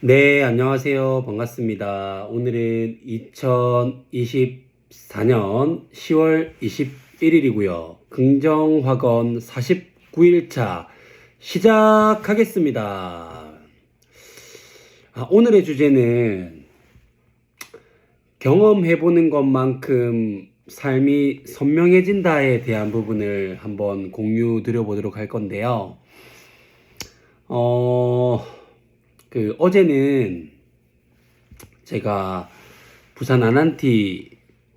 네, 안녕하세요. 반갑습니다. 오늘은 2024년 10월 21일이고요. 긍정학원 49일차 시작하겠습니다. 오늘의 주제는 경험해보는 것만큼 삶이 선명해진다에 대한 부분을 한번 공유 드려보도록 할 건데요. 어제는 제가 부산 아난티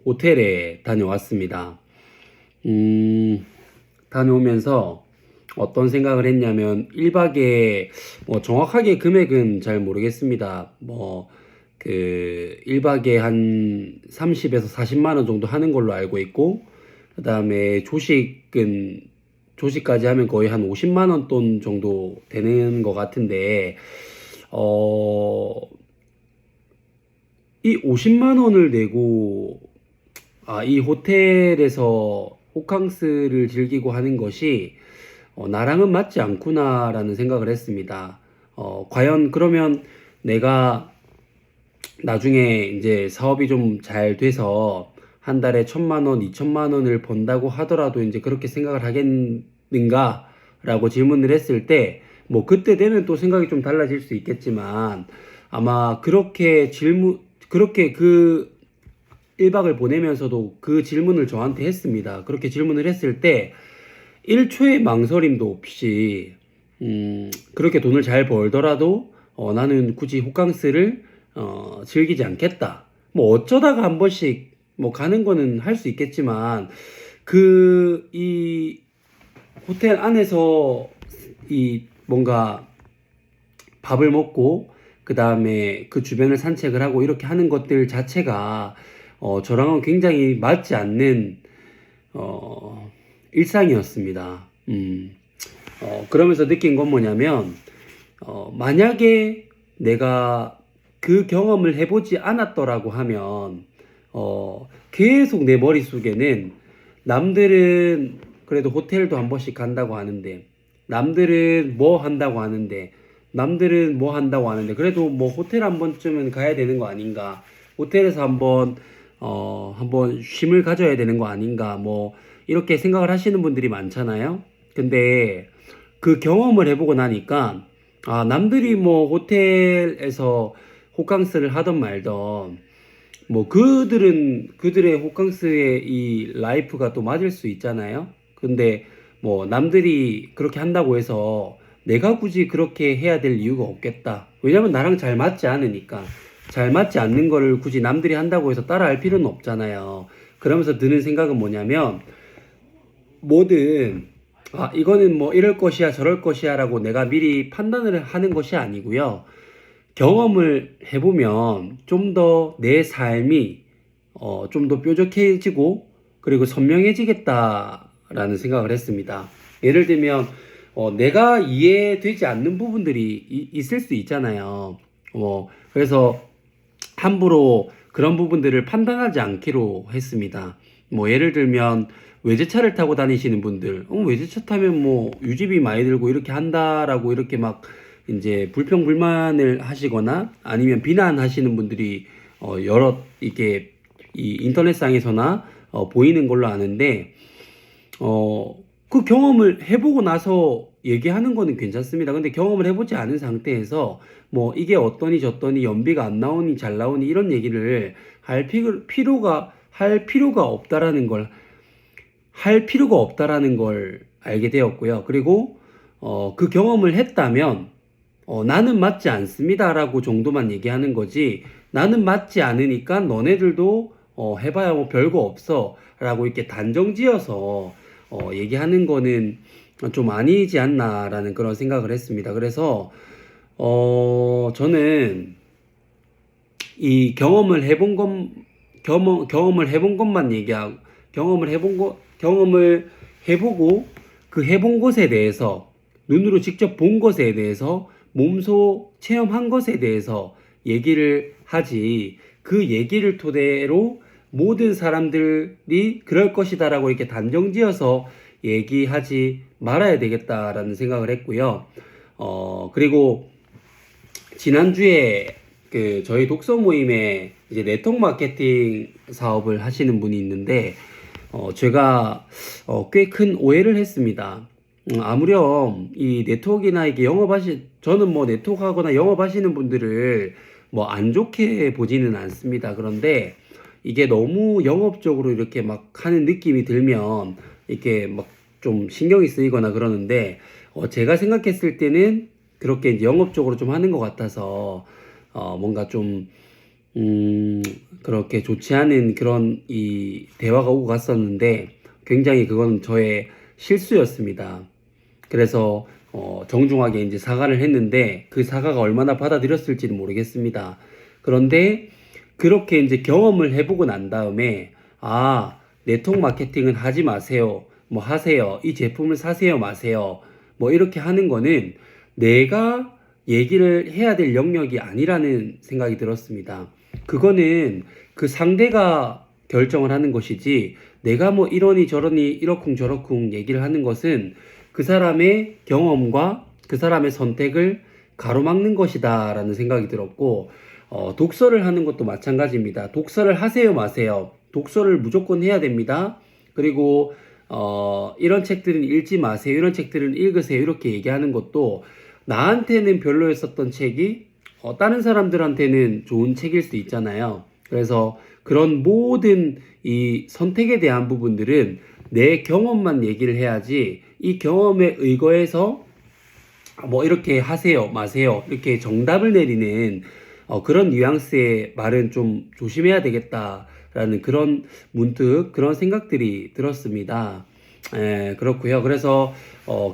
호텔에 다녀왔습니다. 다녀오면서 어떤 생각을 했냐면 1박에 정확하게 금액은 잘 모르겠습니다. 1박에 한 30에서 40만 원 정도 하는 걸로 알고 있고, 그 다음에 조식까지 하면 거의 한 50만 원 돈 정도 되는 것 같은데, 이 50만 원을 내고, 이 호텔에서 호캉스를 즐기고 하는 것이, 나랑은 맞지 않구나라는 생각을 했습니다. 과연 그러면 내가 나중에 이제 사업이 좀 잘 돼서 한 달에 1,000만 원, 2,000만 원을 번다고 하더라도 이제 그렇게 생각을 하겠는가? 라고 질문을 했을 때, 그때 되면 또 생각이 좀 달라질 수 있겠지만, 아마 그렇게 그 1박을 보내면서도 그 질문을 저한테 했습니다. 그렇게 질문을 했을 때, 1초의 망설임도 없이, 그렇게 돈을 잘 벌더라도, 나는 굳이 호캉스를, 즐기지 않겠다. 어쩌다가 한 번씩, 가는 거는 할 수 있겠지만, 이 호텔 안에서 뭔가 밥을 먹고, 그 다음에 그 주변을 산책을 하고 이렇게 하는 것들 자체가, 저랑은 굉장히 맞지 않는, 일상이었습니다. 그러면서 느낀 건 뭐냐면, 만약에 내가 그 경험을 해보지 않았더라고 하면, 계속 내 머릿속에는 남들은 그래도 호텔도 한 번씩 간다고 하는데, 남들은 뭐 한다고 하는데, 그래도 호텔 한 번쯤은 가야 되는 거 아닌가, 호텔에서 한번 쉼을 가져야 되는 거 아닌가, 이렇게 생각을 하시는 분들이 많잖아요. 근데 그 경험을 해보고 나니까, 남들이 호텔에서 호캉스를 하던 말던, 그들의 호캉스의 이 라이프가 또 맞을 수 있잖아요. 근데 남들이 그렇게 한다고 해서 내가 굳이 그렇게 해야 될 이유가 없겠다. 왜냐면 나랑 잘 맞지 않으니까. 잘 맞지 않는 거를 굳이 남들이 한다고 해서 따라할 필요는 없잖아요. 그러면서 드는 생각은 뭐냐면, 뭐든 이거는 이럴 것이야 저럴 것이야 라고 내가 미리 판단을 하는 것이 아니고요. 경험을 해보면 좀 더 내 삶이 좀 더 뾰족해지고, 그리고 선명해지겠다라는 생각을 했습니다. 예를 들면 내가 이해되지 않는 부분들이 있을 수 있잖아요. 그래서 함부로 그런 부분들을 판단하지 않기로 했습니다. 예를 들면 외제차를 타고 다니시는 분들, 외제차 타면 유지비 많이 들고 이렇게 한다라고 이렇게 막 이제 불평불만을 하시거나 아니면 비난하시는 분들이 여러 이게 이 인터넷상에서나 보이는 걸로 아는데, 그 경험을 해보고 나서 얘기하는 거는 괜찮습니다. 근데 경험을 해보지 않은 상태에서 이게 어떠니 저떠니 연비가 안 나오니 잘 나오니 이런 얘기를 할 필요가 없다라는 걸 알게 되었고요. 그리고 그 경험을 했다면 나는 맞지 않습니다라고 정도만 얘기하는 거지, 나는 맞지 않으니까 너네들도 해봐야 별거 없어 라고 이렇게 단정지어서 얘기하는 거는 좀 아니지 않나라는 그런 생각을 했습니다. 그래서 저는 이 경험을 해본 것만 얘기하고, 경험을 해보고 그 해본 것에 대해서, 눈으로 직접 본 것에 대해서, 몸소 체험한 것에 대해서 얘기를 하지, 그 얘기를 토대로 모든 사람들이 그럴 것이다라고 이렇게 단정지어서 얘기하지 말아야 되겠다라는 생각을 했고요. 그리고 지난주에 저희 독서 모임에 이제 네트워크 마케팅 사업을 하시는 분이 있는데, 제가 꽤 큰 오해를 했습니다. 아무렴 이 네트워크나 이게 저는 뭐 네트워크하거나 영업하시는 분들을 뭐 안 좋게 보지는 않습니다. 그런데 이게 너무 영업적으로 이렇게 막 하는 느낌이 들면 이렇게 막 좀 신경이 쓰이거나 그러는데, 제가 생각했을 때는 그렇게 이제 영업적으로 좀 하는 것 같아서 뭔가 좀 그렇게 좋지 않은 그런 이 대화가 오고 갔었는데, 굉장히 그건 저의 실수였습니다. 그래서 정중하게 이제 사과를 했는데, 그 사과가 얼마나 받아들였을지는 모르겠습니다. 그런데 그렇게 이제 경험을 해보고 난 다음에, 아, 네트워크 마케팅은 하지 마세요. 뭐 하세요. 이 제품을 사세요. 마세요. 뭐 이렇게 하는 거는 내가 얘기를 해야 될 영역이 아니라는 생각이 들었습니다. 그거는 그 상대가 결정을 하는 것이지, 내가 뭐 이러니 저러니 이러쿵 저러쿵 얘기를 하는 것은 그 사람의 경험과 그 사람의 선택을 가로막는 것이다라는 생각이 들었고, 독서를 하는 것도 마찬가지입니다. 독서를 하세요, 마세요. 독서를 무조건 해야 됩니다. 그리고 이런 책들은 읽지 마세요. 이런 책들은 읽으세요. 이렇게 얘기하는 것도 나한테는 별로였었던 책이 다른 사람들한테는 좋은 책일 수 있잖아요. 그래서 그런 모든 이 선택에 대한 부분들은 내 경험만 얘기를 해야지, 이 경험에 의거해서 뭐 이렇게 하세요, 마세요, 이렇게 정답을 내리는 그런 뉘앙스의 말은 좀 조심해야 되겠다라는 그런 문득 그런 생각들이 들었습니다. 그렇고요. 그래서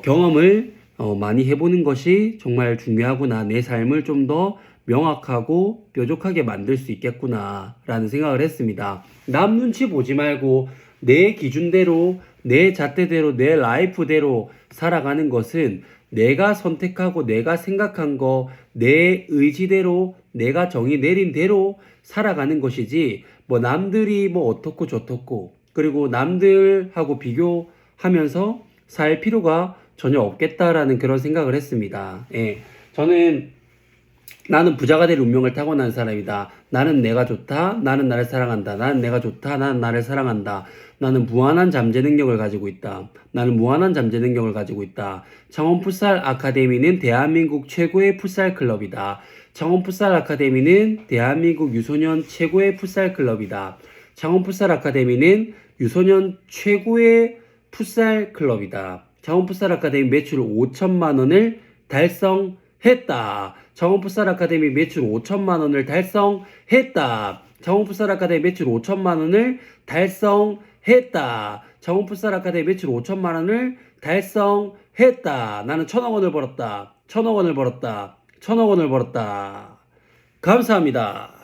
경험을 많이 해보는 것이 정말 중요하구나. 내 삶을 좀 더 명확하고 뾰족하게 만들 수 있겠구나라는 생각을 했습니다. 남 눈치 보지 말고 내 기준대로, 내 잣대대로, 내 라이프대로 살아가는 것은 내가 선택하고 내가 생각한 거, 내 의지대로, 내가 정의 내린 대로 살아가는 것이지, 뭐 남들이 뭐 어떻고 저떻고, 그리고 남들하고 비교하면서 살 필요가 전혀 없겠다라는 그런 생각을 했습니다. 예. 나는 부자가 될 운명을 타고난 사람이다. 나는 내가 좋다. 나는 나를 사랑한다. 나는 내가 좋다. 나는 나를 사랑한다. 나는 무한한 잠재 능력을 가지고 있다. 나는 무한한 잠재 능력을 가지고 있다. 창원 풋살 아카데미는 대한민국 최고의 풋살 클럽이다. 창원 풋살 아카데미는 대한민국 유소년 최고의 풋살 클럽이다. 창원 풋살 아카데미는 유소년 최고의 풋살 클럽이다. 창원 풋살 아카데미 매출 5천만 원을 달성했다. 창원 풋살 아카데미 매출 5천만 원을 달성했다. 창원 풋살 아카데미 매출 5천만 원을 달성했다. 창원 풋살 아카데미 매출 5천만 원을 달성했다. 나는 1,000억 원을 벌었다. 1,000억 원을 벌었다. 1,000억 원을 벌었다. 감사합니다.